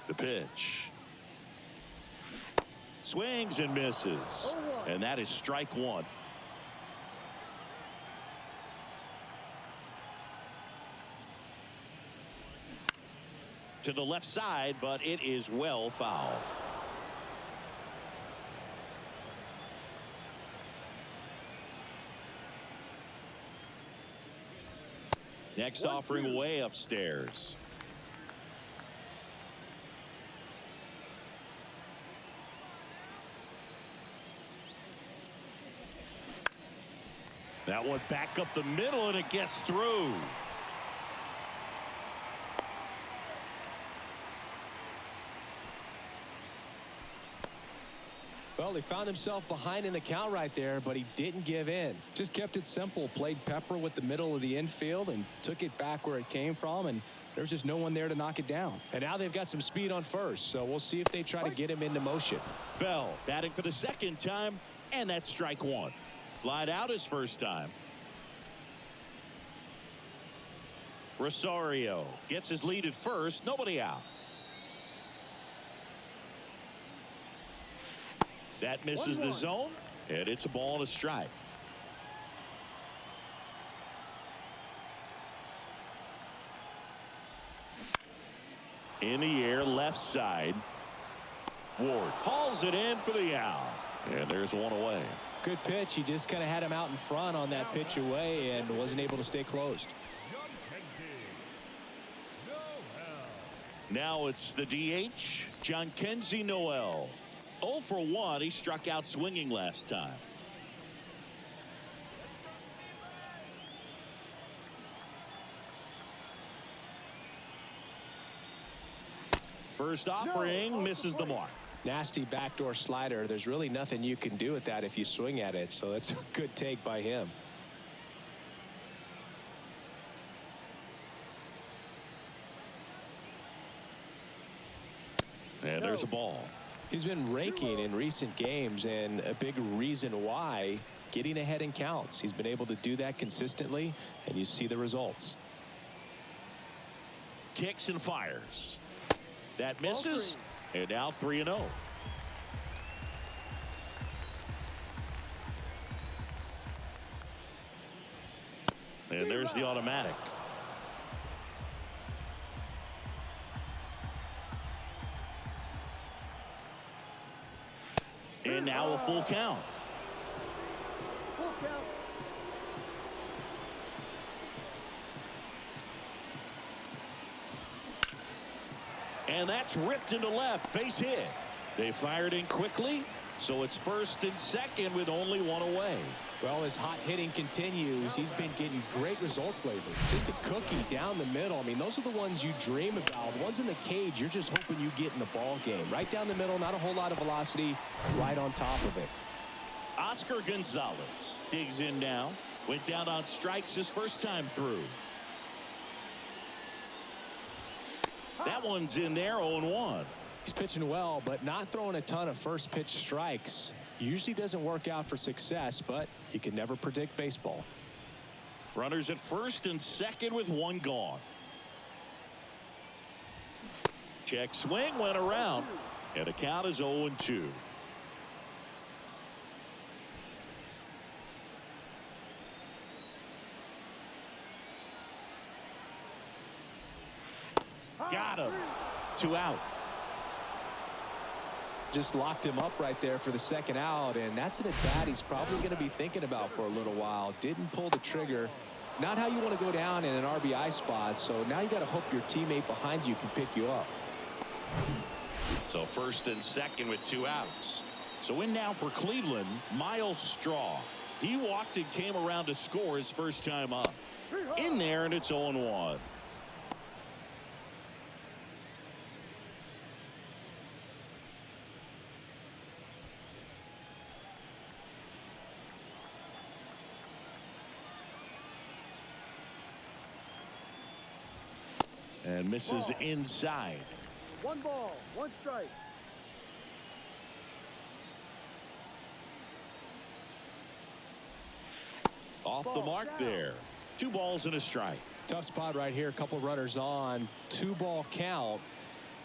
The pitch. Swings and misses. And that is strike one. To the left side, but it is well fouled. Next offering way upstairs. That one back up the middle, and it gets through. Well, he found himself behind in the count right there, but he didn't give in. Just kept it simple, played pepper with the middle of the infield and took it back where it came from, and there's just no one there to knock it down. And now they've got some speed on first, so we'll see if they try to get him into motion. Bell batting for the second time, and that's strike one. Flied out his first time. Rosario gets his lead at first, nobody out. That misses the zone, and it's a ball and a strike. In the air, left side. Ward hauls it in for the out, and there's one away. Good pitch. He just kind of had him out in front on that pitch away and wasn't able to stay closed. Now it's the DH, Jhonkensy Noel. 0 for 1. He struck out swinging last time. First offering misses the mark. Nasty backdoor slider. There's really nothing you can do with that if you swing at it, so that's a good take by him. And there's a ball. He's been raking in recent games, and a big reason why, getting ahead in counts. He's been able to do that consistently, and you see the results. Kicks and fires. That misses, and now 3-0. And there's the automatic. And now a full count. And that's ripped into left. Base hit. They fired in quickly, so it's first and second with only one away. Well, his hot hitting continues. He's been getting great results lately. Just a cookie down the middle. I mean, those are the ones you dream about. The ones in the cage, you're just hoping you get in the ball game. Right down the middle, not a whole lot of velocity, right on top of it. Oscar Gonzalez digs in now. Went down on strikes his first time through. That one's in there, 0-1. He's pitching well, but not throwing a ton of first pitch strikes. Usually doesn't work out for success, but you can never predict baseball. Runners at first and second with one gone. Check swing went around, and the count is 0-2. Got him. 2 out. Just locked him up right there for the second out, and that's an at-bat he's probably going to be thinking about for a little while. Didn't pull the trigger. Not how you want to go down in an RBI spot, so now you got to hope your teammate behind you can pick you up. So first and second with 2 outs. So in now for Cleveland, Miles Straw. He walked and came around to score his first time up. In there, and it's 0-1. And misses inside. 1 ball, 1 strike. Off the mark there. 2 balls and a strike. Tough spot right here. A couple runners on. 2-ball count.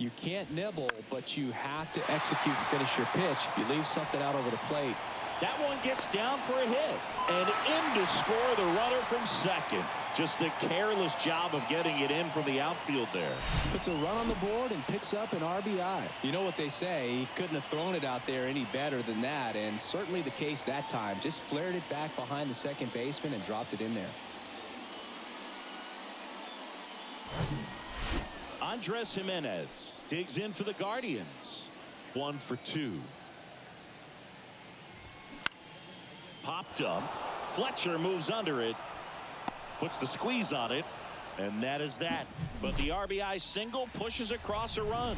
You can't nibble, but you have to execute and finish your pitch. If you leave something out over the plate. That one gets down for a hit. And in to score the runner from second. Just a careless job of getting it in from the outfield there. Puts a run on the board and picks up an RBI. You know what they say, he couldn't have thrown it out there any better than that, and certainly the case that time. Just flared it back behind the second baseman and dropped it in there. Andres Jimenez digs in for the Guardians. 1 for 2. Popped up. Fletcher moves under it. Puts the squeeze on it. And that is that. But the RBI single pushes across a run.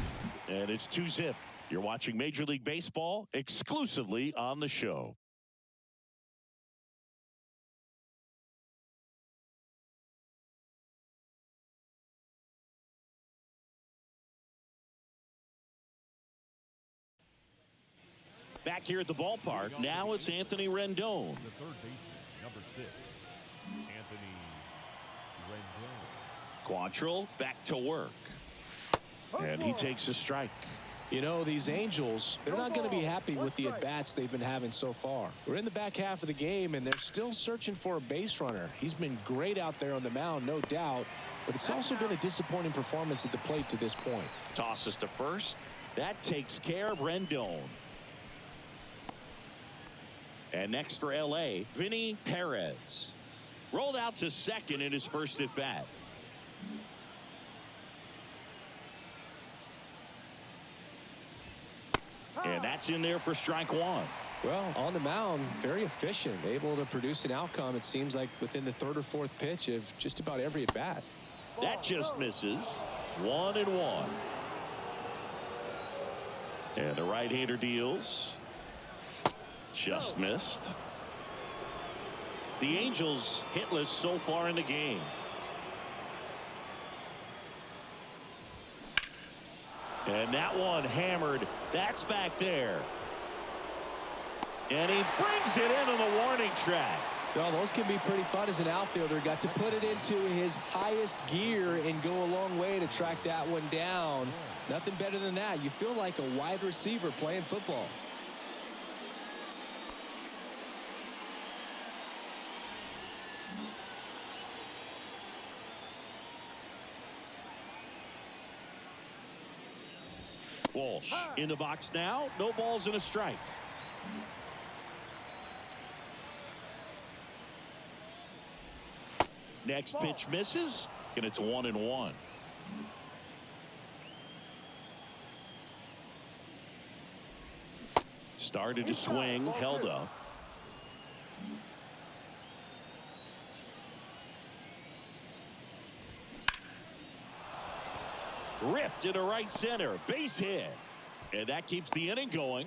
And it's 2-zip. You're watching Major League Baseball exclusively on the show. Back here at the ballpark, now it's Anthony Rendon. The third baseman, number 6, Anthony Rendon. Quantrill back to work. And he takes a strike. You know, these Angels, they're not going to be happy with the at-bats they've been having so far. We're in the back half of the game, and they're still searching for a base runner. He's been great out there on the mound, no doubt, but it's also been a disappointing performance at the plate to this point. Tosses to first. That takes care of Rendon. And next for L.A., Vinny Perez. Rolled out to second in his first at-bat. And that's in there for strike 1. Well, on the mound, very efficient, able to produce an outcome, it seems like, within the third or fourth pitch of just about every at-bat. That just misses. 1-1. And the right-hander deals. Just missed. The Angels hitless so far in the game. And that one hammered. That's back there. And he brings it into the warning track. Well, those can be pretty fun as an outfielder. Got to put it into his highest gear and go a long way to track that one down. Nothing better than that. You feel like a wide receiver playing football. Walsh in the box now. No balls and a strike. Next pitch misses, and it's 1-1. Started to swing, held up. Ripped into right center. Base hit. And that keeps the inning going.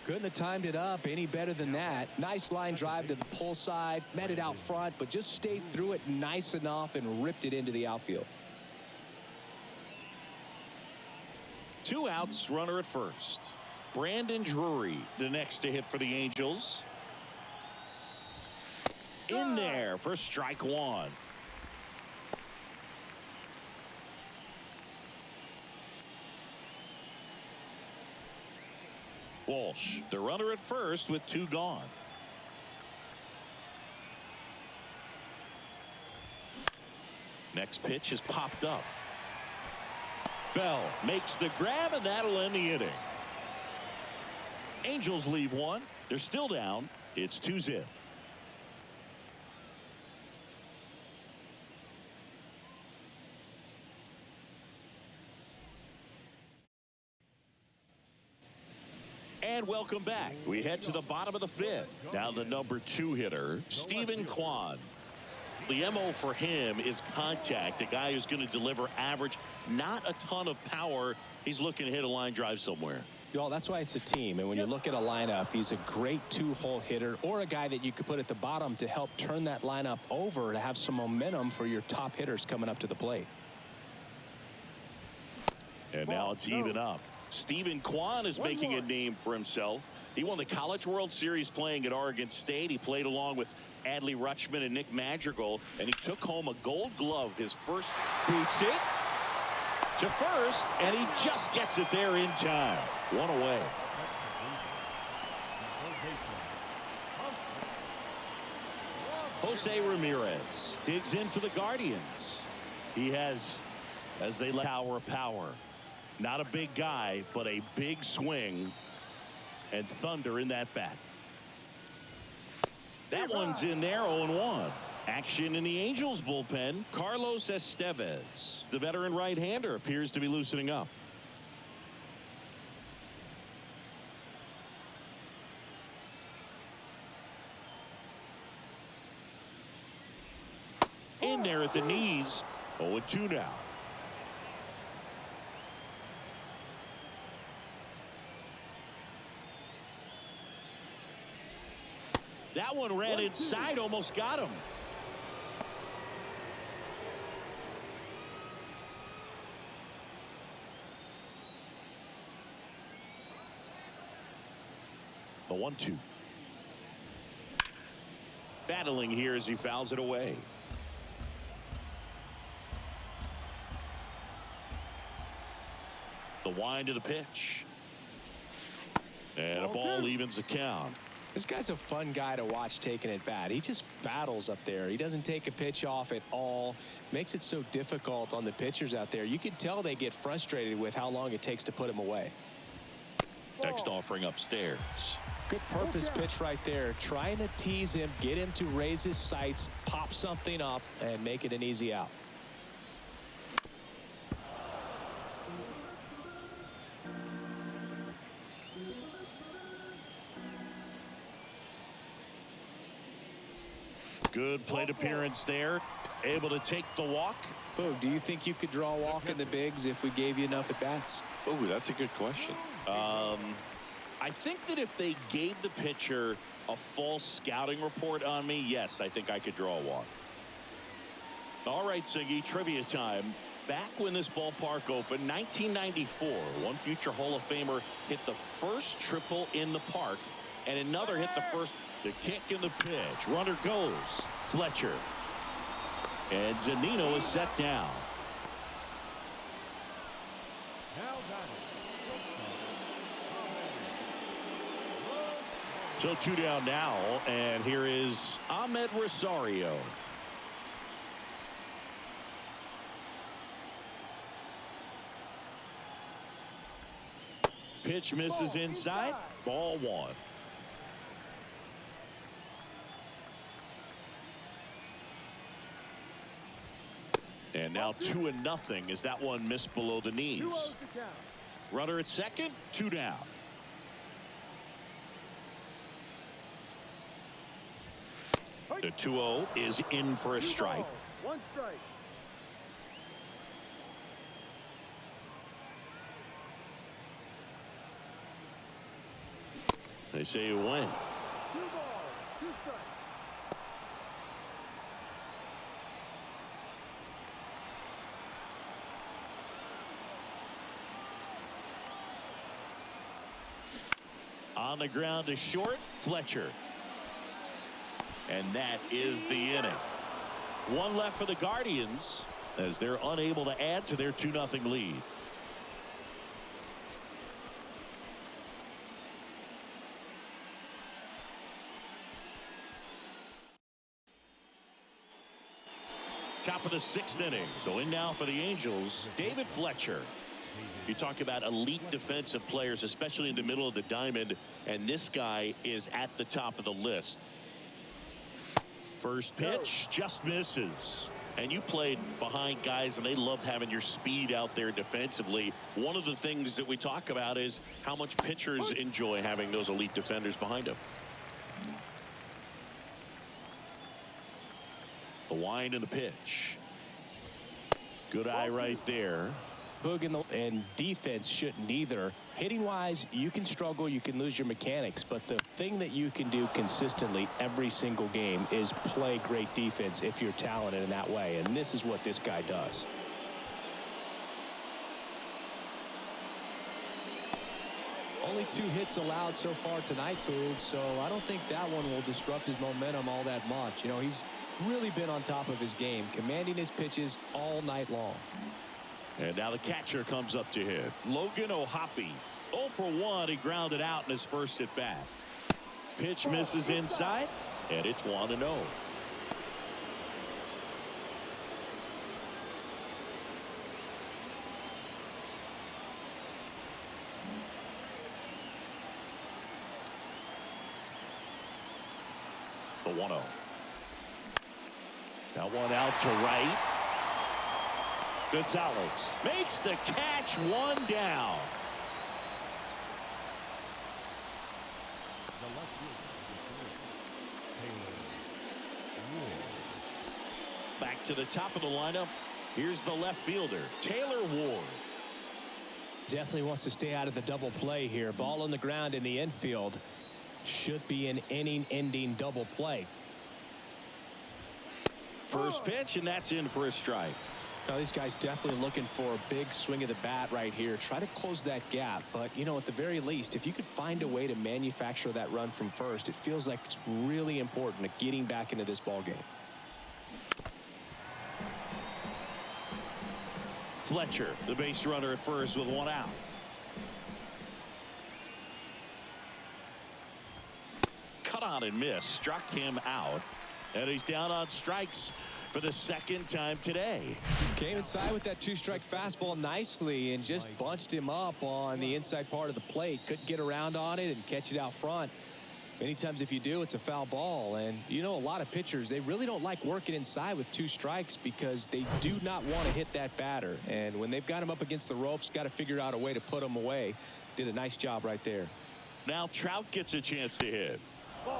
Couldn't have timed it up any better than that. Nice line drive to the pull side. Met it out front, but just stayed through it nice enough and ripped it into the outfield. 2 outs, runner at first. Brandon Drury, the next to hit for the Angels. In there for strike 1. Walsh, the runner at first with 2 gone. Next pitch is popped up. Bell makes the grab, and that'll end the inning. Angels leave 1. They're still down. It's 2-zip. And welcome back. We head to the bottom of the 5th. Now the number 2 hitter, Stephen Kwan. The MO for him is contact. A guy who's going to deliver average, not a ton of power. He's looking to hit a line drive somewhere. Well, that's why it's a team. And when you look at a lineup, he's a great 2-hole hitter, or a guy that you could put at the bottom to help turn that lineup over to have some momentum for your top hitters coming up to the plate. And now it's even up. Stephen Kwan is making a name for himself. He won the College World Series playing at Oregon State. He played along with Adley Rutschman and Nick Madrigal, and he took home a Gold Glove his first. Boots it. to first, and he just gets it there in time. One away. Jose Ramirez digs in for the Guardians. He has, as they let power. Not a big guy, but a big swing and thunder in that bat. That one's in there, 0-1. Action in the Angels bullpen. Carlos Estevez, the veteran right-hander, appears to be loosening up. In there at the knees. 0-2 now. That one ran inside, almost got him. The 1-2. Battling here as he fouls it away. The wind of the pitch. And a ball evens the count. This guy's a fun guy to watch taking at bat. He just battles up there. He doesn't take a pitch off at all. Makes it so difficult on the pitchers out there. You can tell they get frustrated with how long it takes to put him away. Next offering upstairs. Good purpose pitch right there. Trying to tease him, get him to raise his sights, pop something up, and make it an easy out. Good plate appearance there. Able to take the walk. Boog, do you think you could draw a walk in the bigs if we gave you enough at bats? Oh, that's a good question. I think that if they gave the pitcher a false scouting report on me, yes, I think I could draw a walk. All right, Siggy, trivia time. Back when this ballpark opened, 1994, one future Hall of Famer hit the first triple in the park, and another hit the first. The kick and the pitch. Runner goes. Fletcher. And Zunino is set down. So 2 down now, and here is Ahmed Rosario. Pitch misses inside. Ball 1. And now 2-0 as that one missed below the knees. Runner at second, 2 down. The 2-0 is in for a strike. 1 strike. They say you win. 2 balls, 2 strikes. On the ground to short, Fletcher. And that is the inning. 1 left for the Guardians as they're unable to add to their 2-0 lead. Top of the 6th inning. So in now for the Angels, David Fletcher. You talk about elite defensive players, especially in the middle of the diamond, and this guy is at the top of the list. First pitch just misses. And you played behind guys, and they loved having your speed out there defensively. One of the things that we talk about is how much pitchers enjoy having those elite defenders behind them. The wind and the pitch. Good eye right there. Boog and defense shouldn't either. Hitting wise, you can struggle, you can lose your mechanics, but the thing that you can do consistently every single game is play great defense if you're talented in that way, and this is what this guy does. Only 2 hits allowed so far tonight, Boog, so I don't think that one will disrupt his momentum all that much. You know, he's really been on top of his game, commanding his pitches all night long. And now the catcher comes up to hit. Logan O'Hoppe. 0 for 1. He grounded out in his first at bat. Pitch misses inside, and it's 1-0. The 1-0. That one out to right. Gonzalez makes the catch, 1 down. Back to the top of the lineup. Here's the left fielder, Taylor Ward. Definitely wants to stay out of the double play here. Ball on the ground in the infield. Should be an inning-ending double play. First pitch, and that's in for a strike. Now, these guys definitely looking for a big swing of the bat right here. Try to close that gap. But, you know, at the very least, if you could find a way to manufacture that run from first, it feels like it's really important to getting back into this ball game. Fletcher, the base runner at first with 1 out. Cut on and miss. Struck him out. And he's down on strikes for the second time today. Came inside with that 2-strike fastball nicely and just bunched him up on the inside part of the plate. Couldn't get around on it and catch it out front. Many times if you do, it's a foul ball. And you know, a lot of pitchers, they really don't like working inside with 2 strikes because they do not want to hit that batter. And when they've got him up against the ropes, got to figure out a way to put him away. Did a nice job right there. Now Trout gets a chance to hit.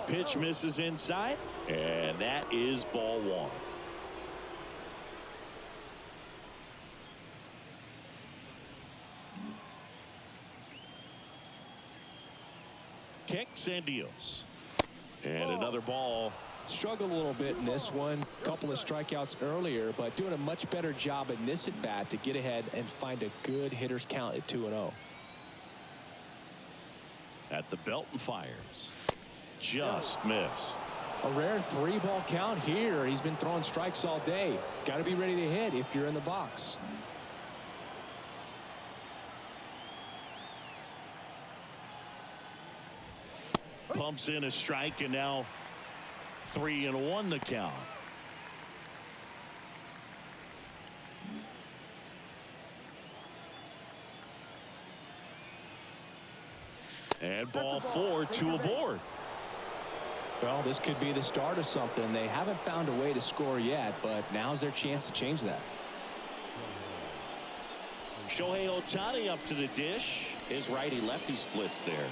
Pitch misses inside, and that is ball 1. Kicks and deals. And another ball. Struggled a little bit in this one. Couple of strikeouts earlier, but doing a much better job in this at bat to get ahead and find a good hitter's count at 2-0. At the belt and fires. Just missed. A rare 3-ball count here. He's been throwing strikes all day. Got to be ready to hit if you're in the box. Pumps in a strike, and now 3-1 the count. And ball 4, 2 aboard. Well, this could be the start of something. They haven't found a way to score yet, but now's their chance to change that. Shohei Ohtani up to the dish. His righty-lefty splits there.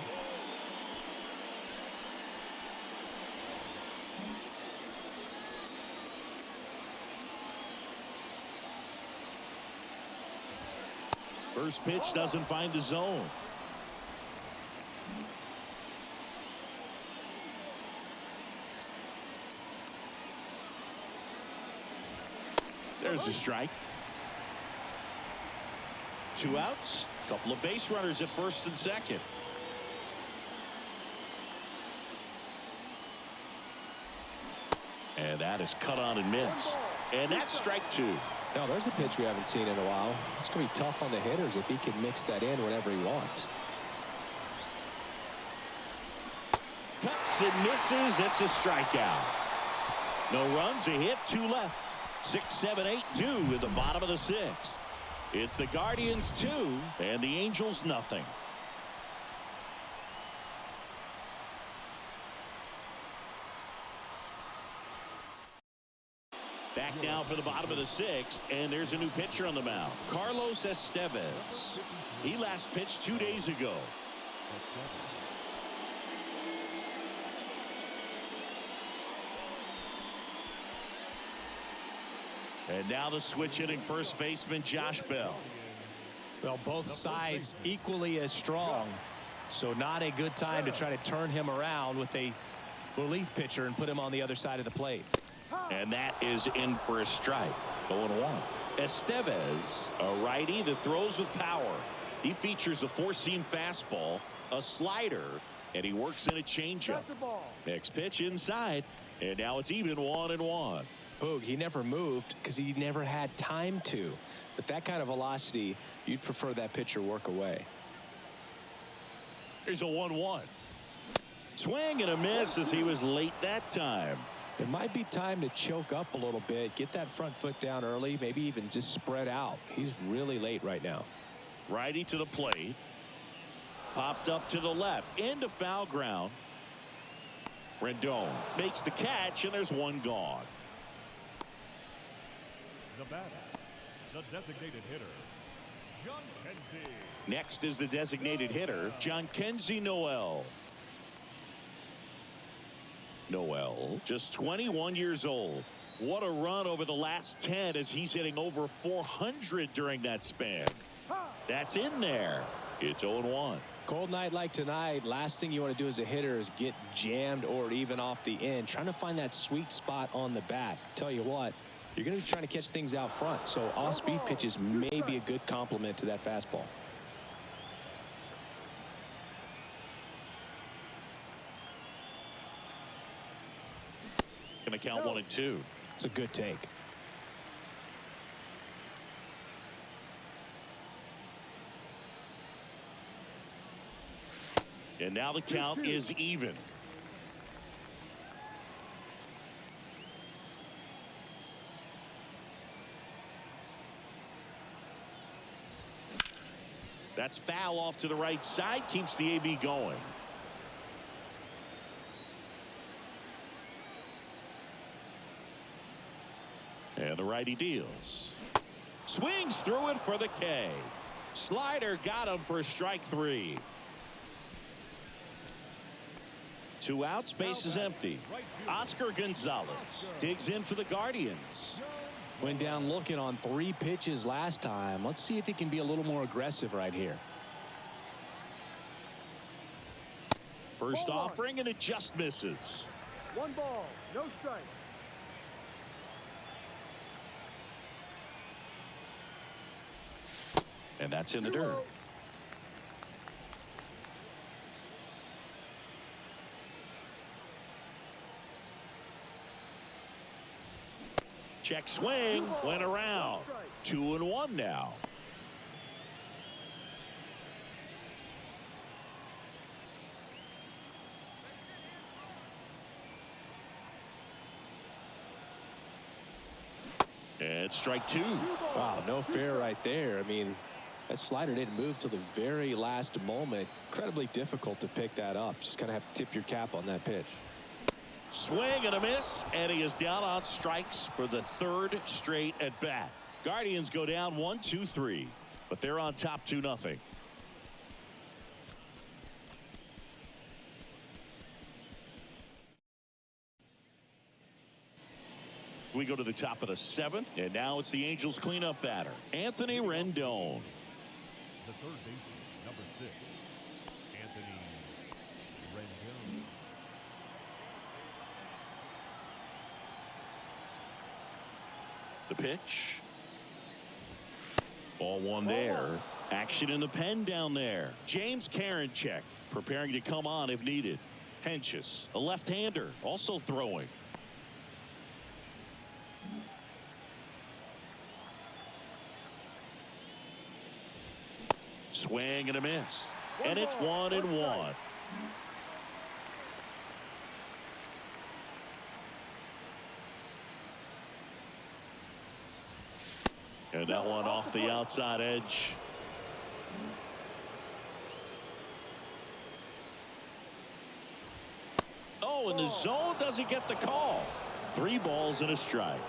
First pitch doesn't find the zone. There's a strike. 2 outs. Couple of base runners at first and second. And that is cut on and missed. And that's strike 2. Now, there's a pitch we haven't seen in a while. It's going to be tough on the hitters if he can mix that in whenever he wants. Cuts and misses. It's a strikeout. No runs, a hit, 2 left. 6, 7, 8 due in the bottom of the 6th. It's the Guardians 2 and the Angels nothing. Back now for the bottom of the 6th, and there's a new pitcher on the mound, Carlos Estevez. He last pitched 2 days ago. And now the switch hitting first baseman Josh Bell. Well, both sides equally as strong, so not a good time to try to turn him around with a relief pitcher and put him on the other side of the plate. And that is in for a strike. 0-1. Estevez, a righty that throws with power. He features a 4-seam fastball, a slider, and he works in a changeup. Next pitch inside, and now it's even 1-1. Boog, he never moved because he never had time to. But that kind of velocity, you'd prefer that pitcher work away. Here's a 1-1. Swing and a miss as he was late that time. It might be time to choke up a little bit, get that front foot down early, maybe even just spread out. He's really late right now. Righty to the plate. Popped up to the left into foul ground. Rendon makes the catch, and there's one gone. The batter, the designated hitter, John Kenzie. Next is the designated hitter, John Kenzie Noel. Noel, just 21 years old. What a run over the last 10 as he's hitting over 400 during that span. That's in there. It's 0-1. Cold night like tonight, last thing you want to do as a hitter is get jammed or even off the end. Trying to find that sweet spot on the bat. Tell you what, you're going to be trying to catch things out front, so off-speed pitches may be a good complement to that fastball. Going to count 1-2. It's a good take. And now the count is even. That's foul off to the right side, keeps the AB going. And the righty deals. Swings through it for the K. Slider got him for strike 3. 2 outs, base is empty. Oscar Gonzalez digs in for the Guardians. Went down looking on 3 pitches last time. Let's see if he can be a little more aggressive right here. First offering, and it just misses. 1 ball, no strike. And that's in the dirt. Check swing, went around. 2-1 now. And strike 2. Wow, no fair right there. I mean, that slider didn't move till the very last moment. Incredibly difficult to pick that up. Just kind of have to tip your cap on that pitch. Swing and a miss, and he is down on strikes for the 3rd straight at bat. Guardians go down 1-2-3, but they're on top 2-0. We go to the top of the 7th, and now it's the Angels cleanup batter, Anthony Rendon. The third baseman, number 6, Anthony Rendon. The pitch. Ball 1 there. Action in the pen down there. James Karinchak preparing to come on if needed. Henches, a left-hander, also throwing. Swing and a miss. And it's 1-1. And that one off the outside edge. Oh, and the zone doesn't get the call. 3 balls and a strike.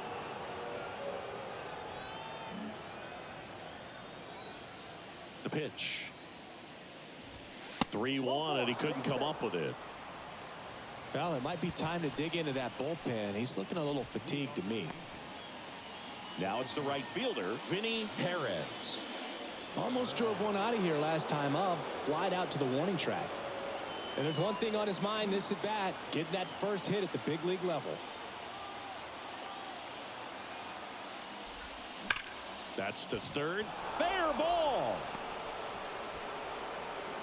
The pitch. 3-1, and he couldn't come up with it. Well, it might be time to dig into that bullpen. He's looking a little fatigued to me. Now it's the right fielder, Vinny Perez. Almost drove one out of here last time up. Flied out to the warning track. And there's one thing on his mind this at bat, getting that first hit at the big league level. That's to third. Fair ball.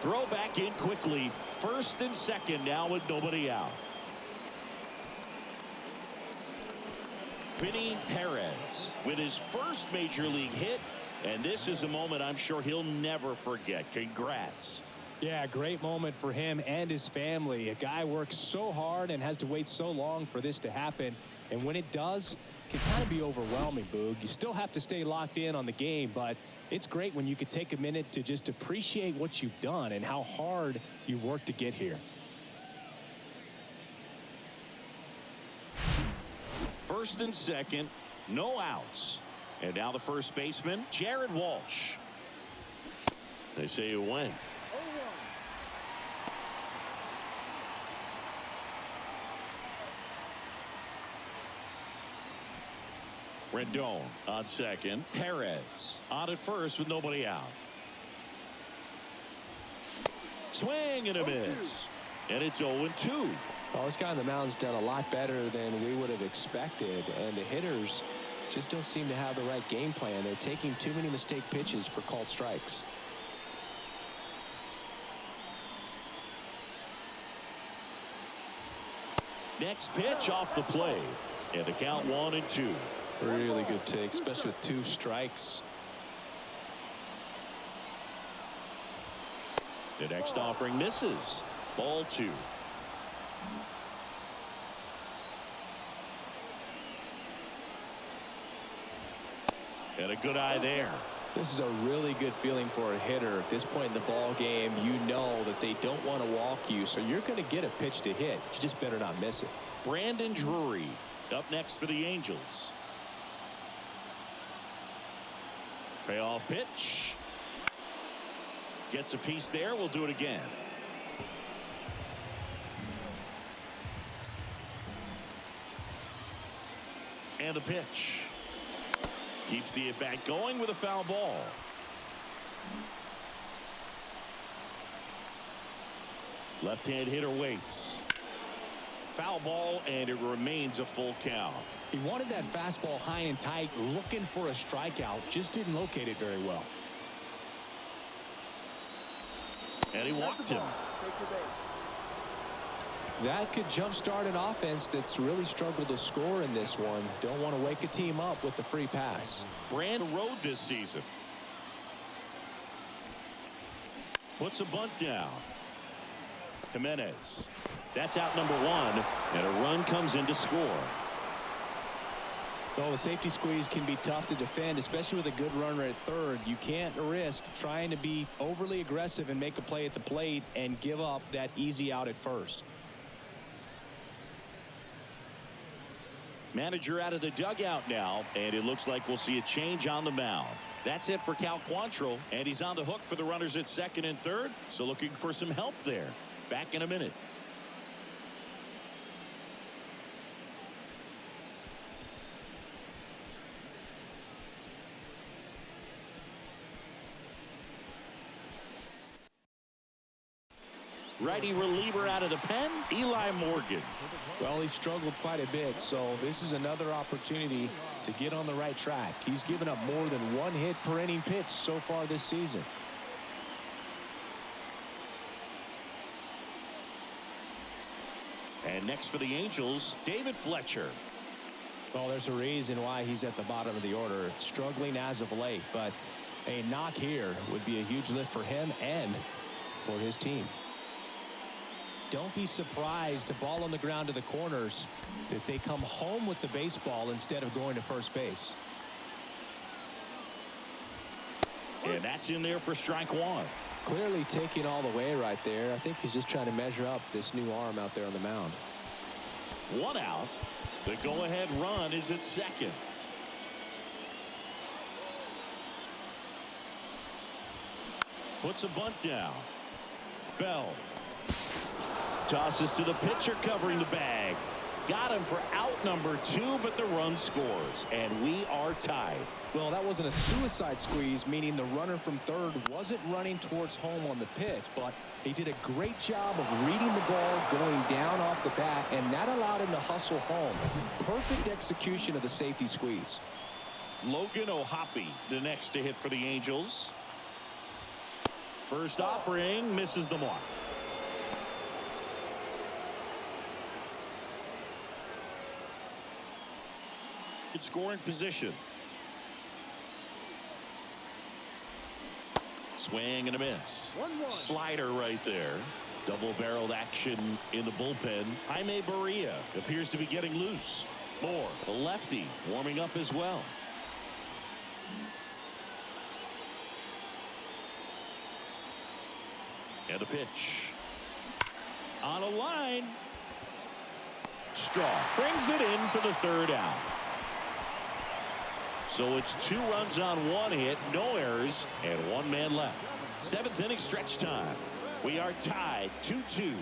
Throw back in quickly. First and second now with nobody out. Vinny Perez with his first major league hit And this is a moment I'm sure he'll never forget. Congrats. Yeah, great moment for him and his family. A guy works so hard and has to wait so long for this to happen. And when it does, it can kind of be overwhelming, Boog. You still have to stay locked in on the game, but it's great when you could take a minute to just appreciate what you've done and how hard you've worked to get here. First and second, no outs. And now the first baseman, Jared Walsh. They say you win. Rendon on second. Perez on at first with nobody out. Swing and a miss. And it's 0-2. Well, this guy on the mound's done a lot better than we would have expected. And the hitters just don't seem to have the right game plan. They're taking too many mistake pitches for called strikes. Next pitch off the plate. And the count 1-2. Really good take, especially with 2 strikes. The next offering misses. Ball 2. And a good eye there. This is a really good feeling for a hitter. At this point in the ball game, you know that they don't want to walk you, so you're going to get a pitch to hit. You just better not miss it. Brandon Drury up next for the Angels. Payoff pitch. Gets a piece there. We'll do it again. And the pitch. Keeps the at-bat going with a foul ball. Left-hand hitter waits. Foul ball, and it remains a full count. He wanted that fastball high and tight, looking for a strikeout. Just didn't locate it very well. And he walked him. That could jumpstart an offense that's really struggled to score in this one. Don't want to wake a team up with the free pass. Brand road this season. Puts a bunt down. Jimenez. That's out number 1, and a run comes in to score. Well, the safety squeeze can be tough to defend, especially with a good runner at third. You can't risk trying to be overly aggressive and make a play at the plate and give up that easy out at first. Manager out of the dugout now, and it looks like we'll see a change on the mound. That's it for Cal Quantrill, and he's on the hook for the runners at second and third, so looking for some help there. Back in a minute. Righty reliever out of the pen, Eli Morgan. Well, he struggled quite a bit, so this is another opportunity to get on the right track. He's given up more than 1 hit per inning pitch so far this season. And next for the Angels, David Fletcher. Well, there's a reason why he's at the bottom of the order, struggling as of late, but a knock here would be a huge lift for him and for his team. Don't be surprised, to ball on the ground to the corners, that they come home with the baseball instead of going to first base. And that's in there for strike 1. Clearly taking all the way right there. I think he's just trying to measure up this new arm out there on the mound. 1 out. The go-ahead run is at second. Puts a bunt down. Bell. Tosses to the pitcher covering the bag. Got him for out number 2, but the run scores, and we are tied. Well, that wasn't a suicide squeeze, meaning the runner from third wasn't running towards home on the pitch, but he did a great job of reading the ball, going down off the bat, and that allowed him to hustle home. Perfect execution of the safety squeeze. Logan O'Hoppe, the next to hit for the Angels. First offering misses the mark. Scoring position. Swing and a miss. 1-1. Slider right there. Double-barreled action in the bullpen. Jaime Barria appears to be getting loose. Moore, the lefty, warming up as well. And a pitch. On a line. Straw brings it in for the third out. So it's 2 runs on 1 hit, no errors, and 1 man left. 7th inning stretch time. We are tied 2-2.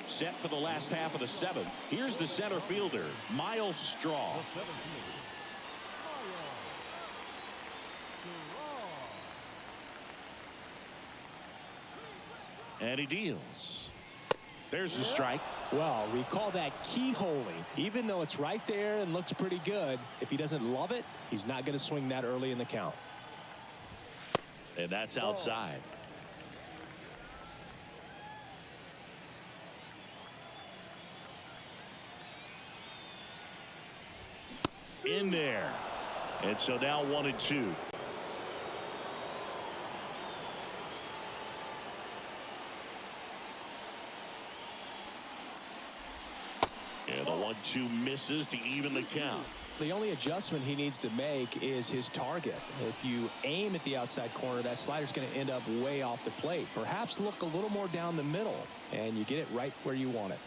Set for the last half of the 7th. Here's the center fielder, Miles Straw. And he deals. There's the strike. Well, we call that keyholing. Even though it's right there and looks pretty good, if he doesn't love it, he's not going to swing that early in the count. And that's outside. In there. And so now 1-2. And the 1-2 misses to even the count. The only adjustment he needs to make is his target. If you aim at the outside corner, that slider's going to end up way off the plate. Perhaps look a little more down the middle, and you get it right where you want it.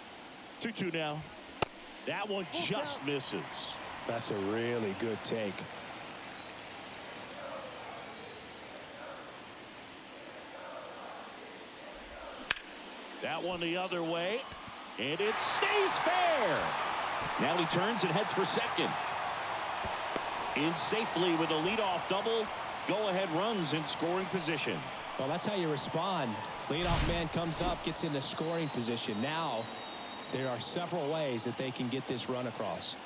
2-2 now. That one just misses. That's a really good take. That one the other way. And it stays fair. Now he turns and heads for second. In safely with a leadoff double. Go-ahead runs in scoring position. Well, that's how you respond. Leadoff man comes up, gets into scoring position. Now, there are several ways that they can get this run across.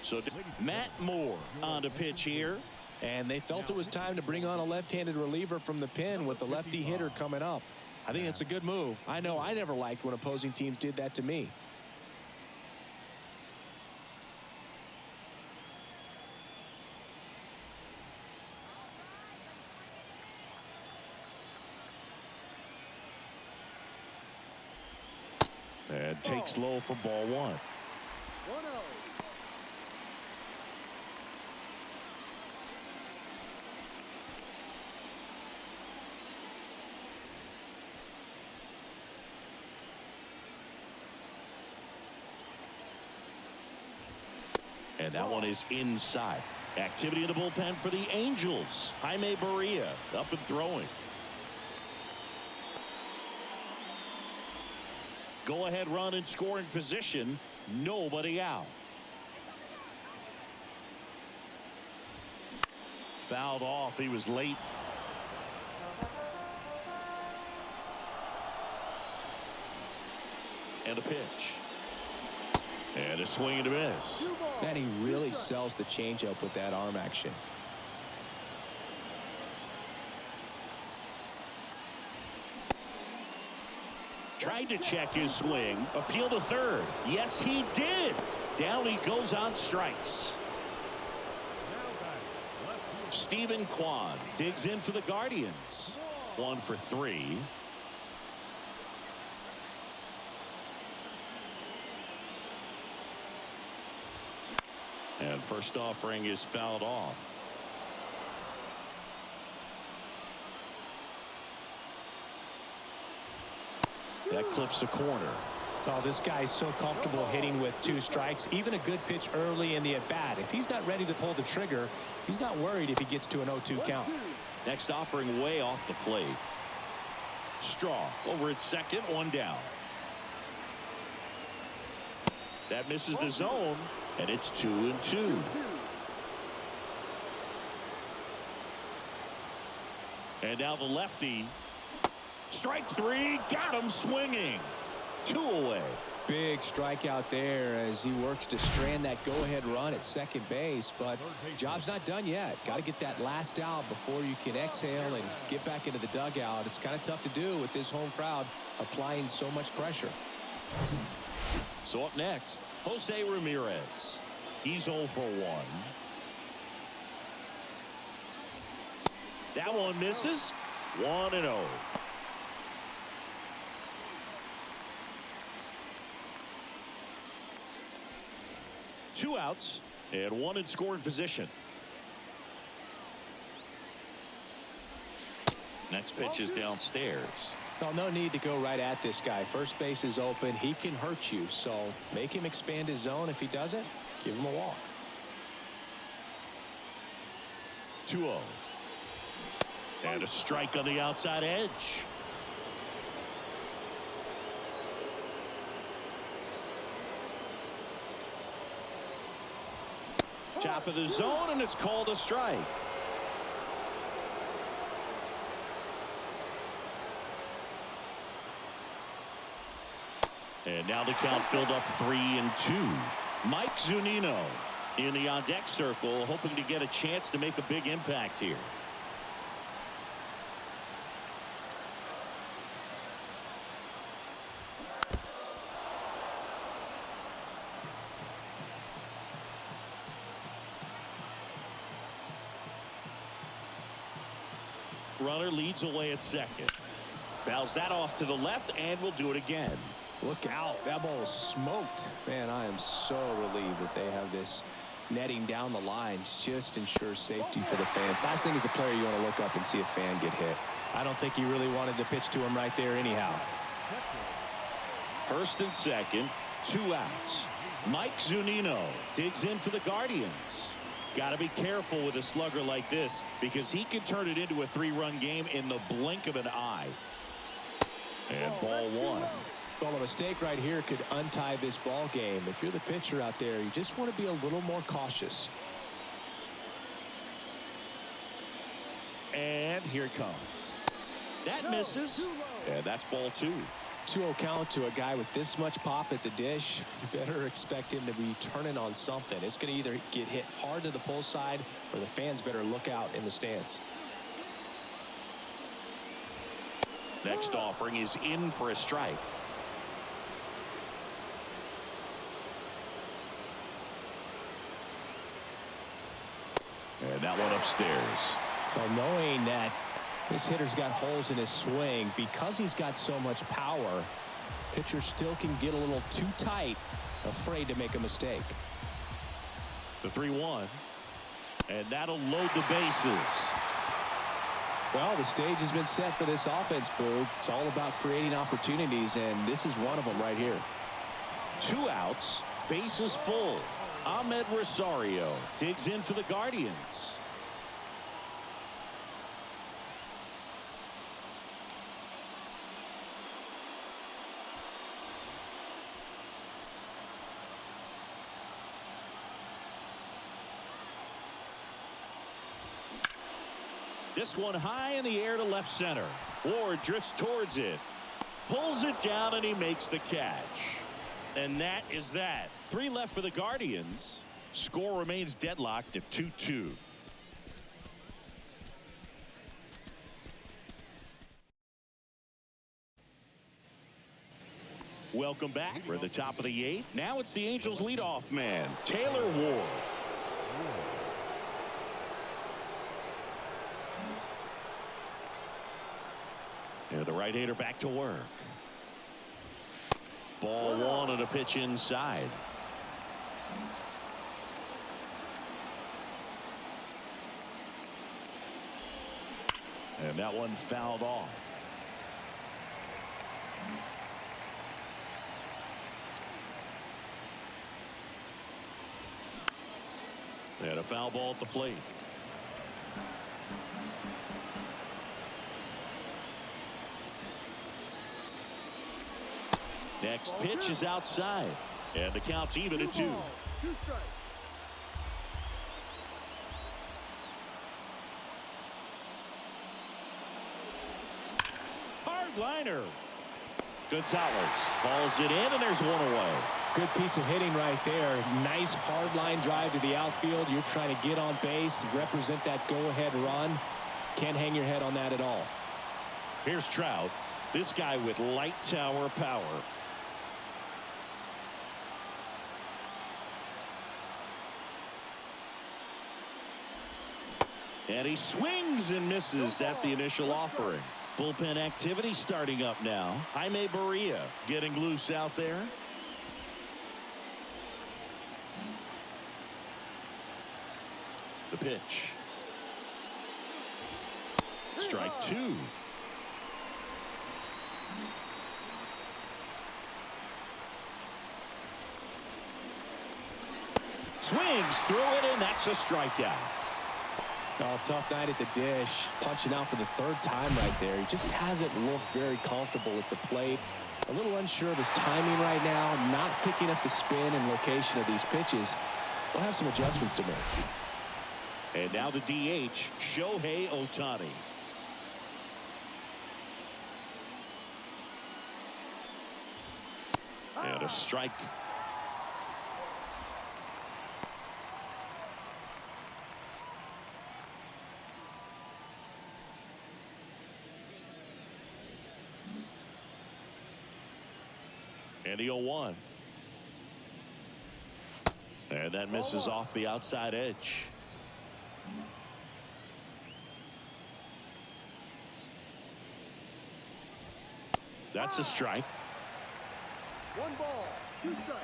So Matt Moore on the pitch here. And they felt it was time to bring on a left-handed reliever from the pen with the lefty hitter coming up. I think it's a good move. I know I never liked when opposing teams did that to me. And takes low for ball 1. 1-0. And that one is inside. Activity in the bullpen for the Angels. Jaime Barria up and throwing. Go-ahead run in scoring position. Nobody out. Fouled off. He was late. And a pitch. And a swing and a miss. Man, he really sells the changeup with that arm action. Tried to check his swing. Appeal to third. Yes, he did. Down he goes on strikes. Stephen Kwan digs in for the Guardians. 1 for 3. And first offering is fouled off. That clips the corner. Oh, this guy's so comfortable hitting with 2 strikes. Even a good pitch early in the at-bat. If he's not ready to pull the trigger, he's not worried if he gets to an 0-2 count. Next offering way off the plate. Straw over at second, 1 down. That misses the zone, and it's 2-2. And now the lefty. Strike 3, got him swinging. 2 away. Big strikeout there as he works to strand that go-ahead run at second base, but job's not done yet. Got to get that last out before you can exhale and get back into the dugout. It's kind of tough to do with this home crowd applying so much pressure. So up next, Jose Ramirez. He's 0 for 1. That one misses. 1-0. Two outs and one in scoring position. Next pitch is downstairs. Well, no need to go right at this guy. First base is open. He can hurt you, so make him expand his zone. If he doesn't, give him a walk. 2-0. And a strike on the outside edge. Top of the zone, and it's called a strike. And now the count filled up 3-2. Mike Zunino in the on-deck circle, hoping to get a chance to make a big impact here. Runner leads away at second. Fouls that off to the left, and will do it again. Look out. That ball was smoked. Man, I am so relieved that they have this netting down the lines. Just ensures safety for the fans. Last thing as a player, you want to look up and see a fan get hit. I don't think he really wanted to pitch to him right there anyhow. First and second, 2 outs. Mike Zunino digs in for the Guardians. Got to be careful with a slugger like this because he can turn it into a 3-run game in the blink of an eye. And ball 1. Well, a mistake right here could untie this ball game. If you're the pitcher out there, you just want to be a little more cautious. And here it comes. That misses. And that's ball 2. 2-0 count to a guy with this much pop at the dish. You better expect him to be turning on something. It's going to either get hit hard to the pull side, or the fans better look out in the stands. Next offering is in for a strike. And that one upstairs. Well, knowing that this hitter's got holes in his swing, because he's got so much power, pitcher still can get a little too tight, afraid to make a mistake. The 3-1. And that'll load the bases. Well, the stage has been set for this offense, Boog. It's all about creating opportunities, and this is one of them right here. 2 outs, bases full. Ahmed Rosario digs in for the Guardians. This one high in the air to left center. Ward drifts towards it. Pulls it down, and he makes the catch. And that is that. 3 left for the Guardians. Score remains deadlocked at 2-2. Welcome back. We're at the top of the 8th. Now it's the Angels leadoff man, Taylor Ward. And the right-hander back to work. Ball 1 and a pitch inside. And that one fouled off. And a foul ball at the plate. Next pitch is outside. And the count's even at 2. 2 strikes. Hard liner. Gonzalez hauls it in, and there's one away. Good piece of hitting right there. Nice hard line drive to the outfield. You're trying to get on base, represent that go-ahead run. Can't hang your head on that at all. Here's Trout. This guy with light tower power. And he swings and misses at the initial offering. Bullpen activity starting up now. Jaime Barria getting loose out there. The pitch. Strike two. Swings through it, and that's a strikeout. Oh, tough night at the dish. Punching out for the third time right there. He just hasn't looked very comfortable at the plate. A little unsure of his timing right now. Not picking up the spin and location of these pitches. We'll have some adjustments to make. And now the DH, Shohei Ohtani. And a strike. And the 0-1. And that misses off the outside edge. That's a strike. 1 ball, 2 strikes.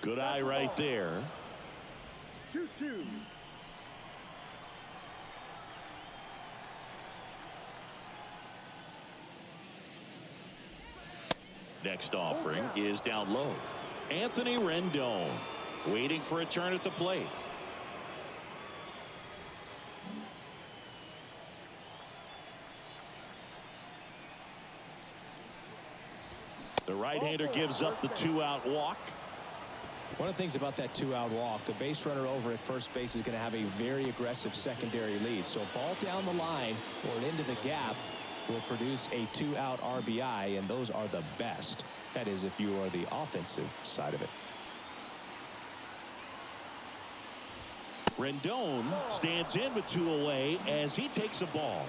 Good eye right there. 2-2. Next offering is down low. Anthony Rendon waiting for a turn at the plate. The right-hander gives up the 2-out walk. One of the things about that 2-out walk, the base runner over at first base is going to have a very aggressive secondary lead. So a ball down the line or into the gap will produce a 2-out RBI, and those are the best. That is, if you are the offensive side of it. Rendon stands in with 2 away as he takes a ball.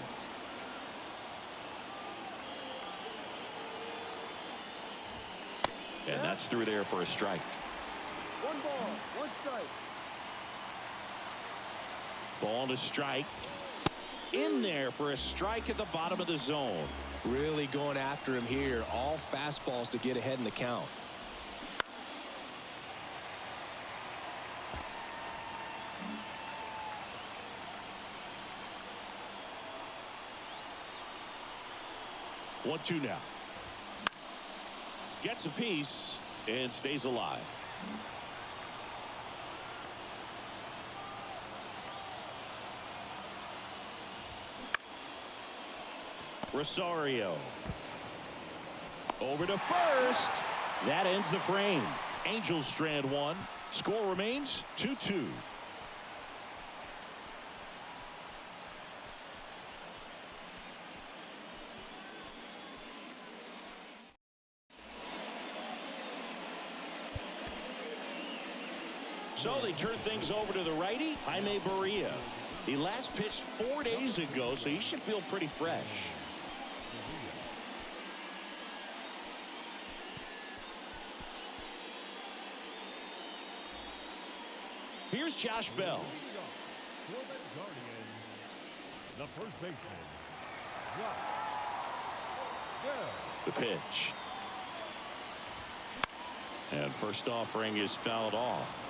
And that's through there for a strike. 1 ball, 1 strike. Ball to strike. In there for a strike at the bottom of the zone. Really going after him here. All fastballs to get ahead in the count. 1-2 now. Gets a piece and stays alive. Rosario over to first. That ends the frame. Angels strand 1. Score remains 2-2. So they turn things over to the righty, Jaime Barria. He last pitched 4 days ago, so he should feel pretty fresh. Here's Josh Bell. For the Guardians, the first baseman, Josh Bell. The pitch. And first offering is fouled off.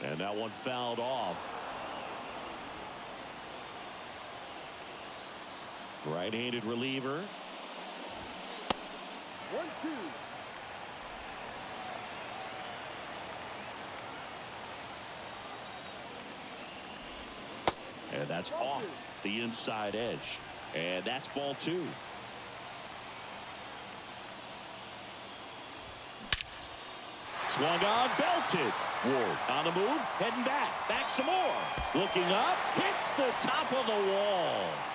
And that one fouled off. Right-handed reliever. 1-2. And that's off the inside edge. And that's ball 2. Swung on, belted. Ward on the move, heading back some more. Looking up, hits the top of the wall.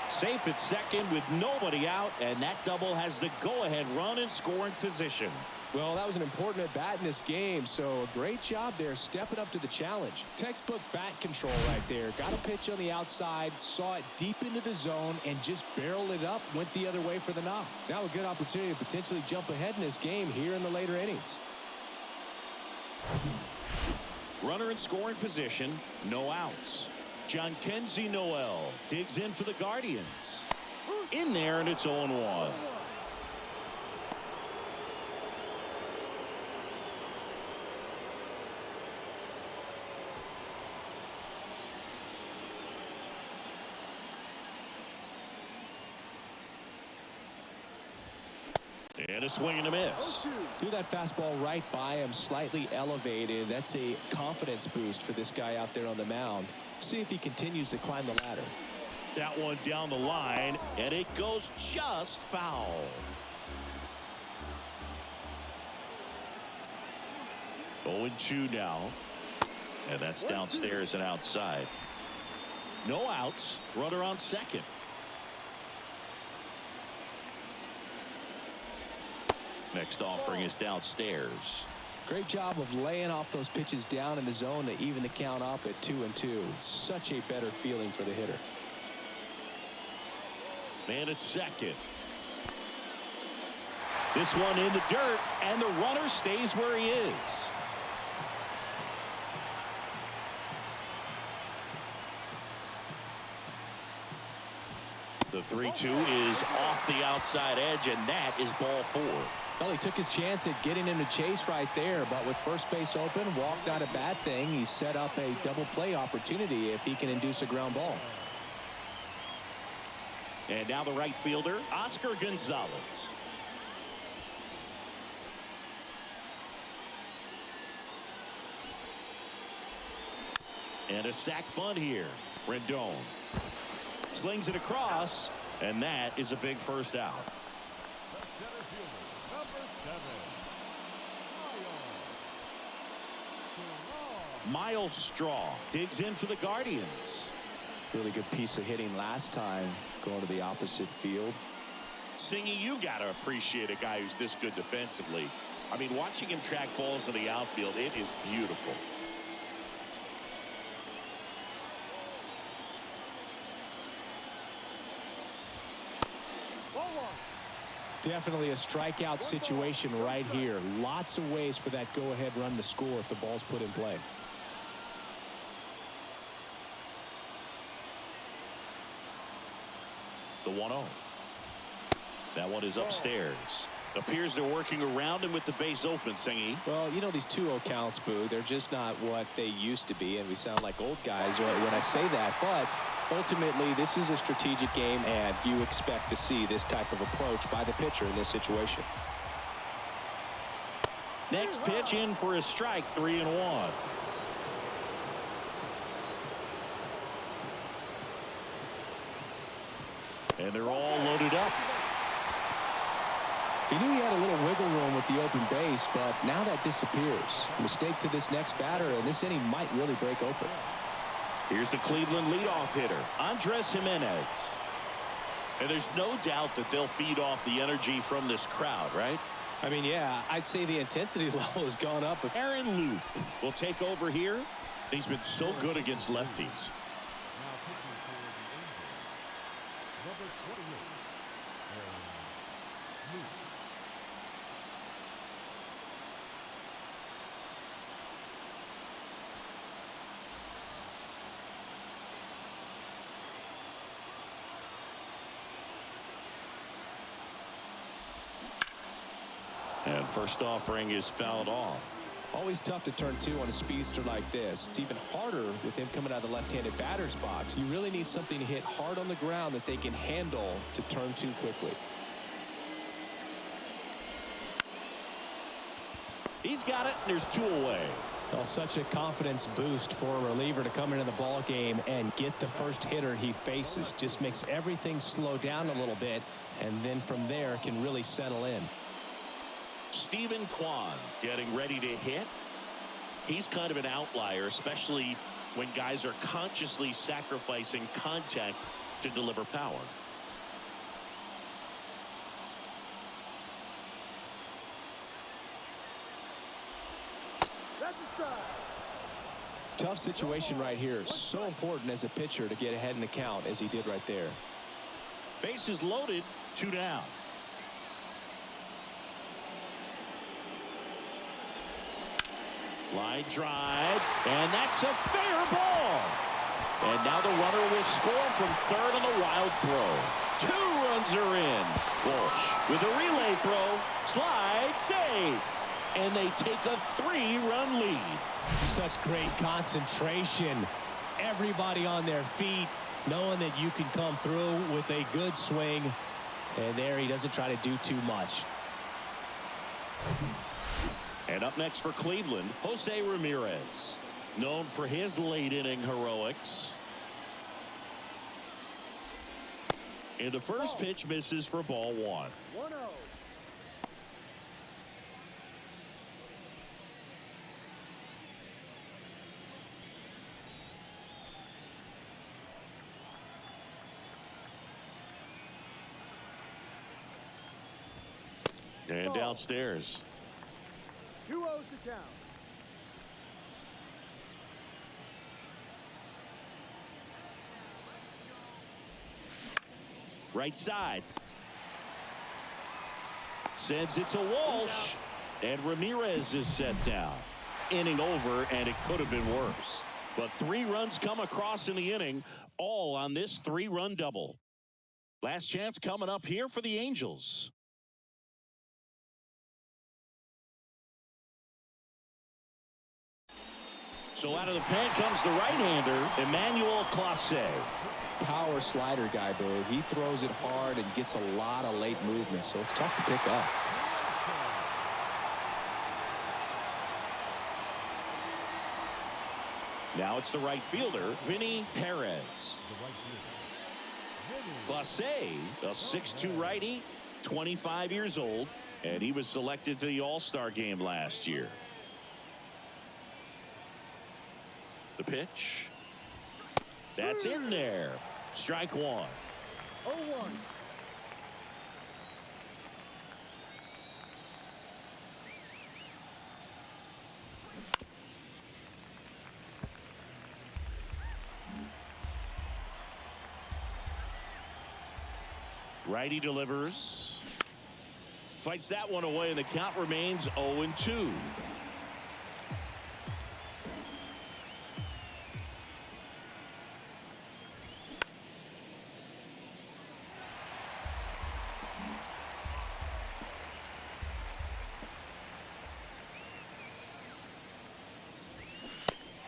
Safe at second with nobody out, and that double has the go-ahead run in scoring position. Well, that was an important at-bat in this game, so a great job there stepping up to the challenge. Textbook bat control right there. Got a pitch on the outside, saw it deep into the zone, and just barreled it up, went the other way for the knock. Now a good opportunity to potentially jump ahead in this game here in the later innings. Runner in scoring position, no outs. John Kenzie Noel digs in for the Guardians. In there, and it's 0-1. And a swing and a miss. Threw that fastball right by him, slightly elevated. That's a confidence boost for this guy out there on the mound. See if he continues to climb the ladder. That one down the line, and it goes just foul. Oh, 0-2 now. And that's downstairs and outside. No outs. Runner on second. Next offering is downstairs. Great job of laying off those pitches down in the zone to even the count up at 2-2. Such a better feeling for the hitter. Man at second. This one in the dirt, and the runner stays where he is. The 3-2 is off the outside edge, and that is ball 4. Well, he took his chance at getting him to chase right there, but with first base open, walk not a bad thing. He set up a double play opportunity if he can induce a ground ball. And now the right fielder, Oscar Gonzalez. And a sac bunt here. Rendon slings it across, and that is a big first out. The center fielder, number 7, Miles Straw digs in for the Guardians. Really good piece of hitting last time, going to the opposite field. Singy, you got to appreciate a guy who's this good defensively. I mean, watching him track balls in the outfield, it is beautiful. Definitely a strikeout situation right here. Lots of ways for that go-ahead run to score if the ball's put in play. The 1-0. That one is upstairs. Appears they're working around him with the base open, Singy. Well, you know, these 2-0 counts, Boo, they're just not what they used to be, and we sound like old guys when I say that. But ultimately, this is a strategic game, and you expect to see this type of approach by the pitcher in this situation. Next pitch in for a strike, 3-1. And they're all loaded up. He knew he had a little wiggle room with the open base, but now that disappears. A mistake to this next batter, and this inning might really break open. Here's the Cleveland leadoff hitter, Andres Jimenez. And there's no doubt that they'll feed off the energy from this crowd, right? I mean, yeah, I'd say the intensity level has gone up. Aaron Loop will take over here. He's been so good against lefties. now pitching for the Angels, number 28, Aaron Luke. And first offering is fouled off. Always tough to turn two on a speedster like this. It's even harder with him coming out of the left-handed batter's box. You really need something to hit hard on the ground that they can handle to turn two quickly. He's got it, and there's 2 away. Well, such a confidence boost for a reliever to come into the ball game and get the first hitter he faces. Just makes everything slow down a little bit, and then from there can really settle in. Stephen Kwan getting ready to hit. He's kind of an outlier, especially when guys are consciously sacrificing contact to deliver power. strike. Tough situation right here. So important as a pitcher to get ahead in the count as he did right there. Bases loaded, 2 down. Line drive, and that's a fair ball. And now the runner will score from third on the wild throw. 2 runs are in. Walsh with a relay throw, slide, save. And they take a 3-run lead. Such great concentration. Everybody on their feet, knowing that you can come through with a good swing. And there he doesn't try to do too much. And up next for Cleveland, Jose Ramirez, known for his late inning heroics. And the first pitch misses for ball 1. 1-0. And downstairs. 2-0 to count. Right side. Sends it to Walsh. And Ramirez is set down. Inning over, and it could have been worse. But 3 runs come across in the inning, all on this 3-run double. Last chance coming up here for the Angels. So out of the pen comes the right-hander, Emmanuel Clase. Power slider guy, Bird. He throws it hard and gets a lot of late movement, so it's tough to pick up. Now it's the right fielder, Vinny Perez. Clase, a 6'2" righty, 25 years old, and he was selected to the All-Star game last year. The pitch. That's in there. Strike 1. 0-1. Righty delivers. Fights that one away, and the count remains 0-2.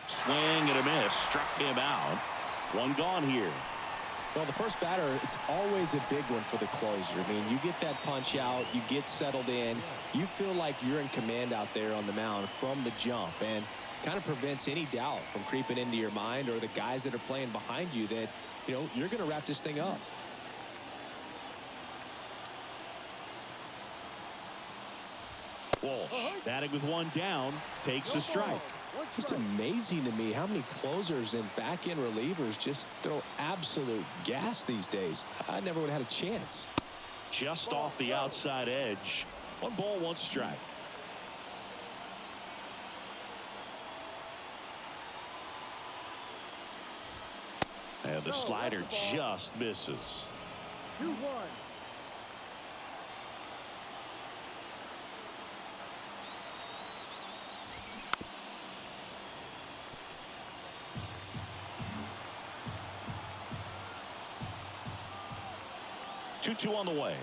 Swing and a miss. Struck him out. 1 gone here. Well, the first batter, it's always a big one for the closer. I mean, you get that punch out, you get settled in, you feel like you're in command out there on the mound from the jump, and kind of prevents any doubt from creeping into your mind or the guys that are playing behind you that, you know, you're going to wrap this thing up. Walsh batting with 1 down, takes a strike. Just amazing to me how many closers and back-end relievers just throw absolute gas these days. I never would have had a chance. Just off the outside edge. 1 ball, 1 strike. And the slider just misses. 2-1. Two on the way.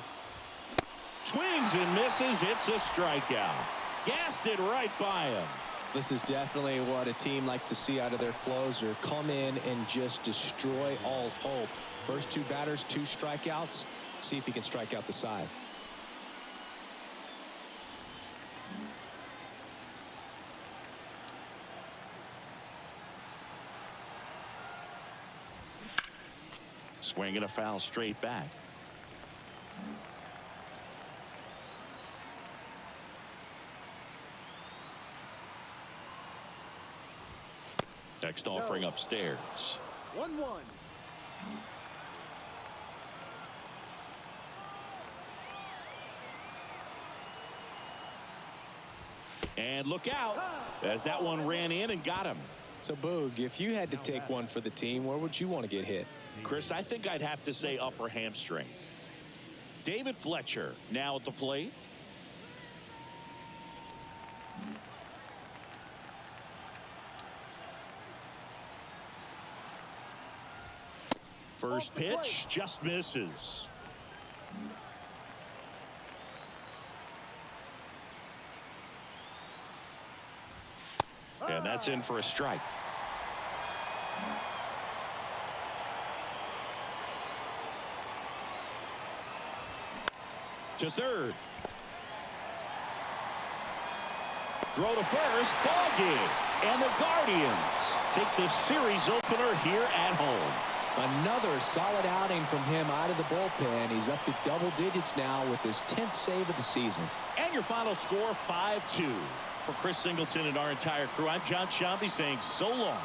Swings and misses. It's a strikeout. Gassed it right by him. This is definitely what a team likes to see out of their closer. Come in and just destroy all hope. First 2 batters, 2 strikeouts. See if he can strike out the side. Swinging a foul straight back. Next offering upstairs. 1-1. And look out. as that one ran in and got him. So, Boog, if you had to take one for the team, where would you want to get hit? Chris, I think I'd have to say upper hamstring. David Fletcher now at the plate. First pitch just misses. And that's in for a strike. To third. Throw to first. Ball game. And the Guardians take the series opener here at home. Another solid outing from him out of the bullpen. He's up to double digits now with his 10th save of the season. And your final score, 5-2. For Chris Singleton and our entire crew, I'm John Shambi saying so long.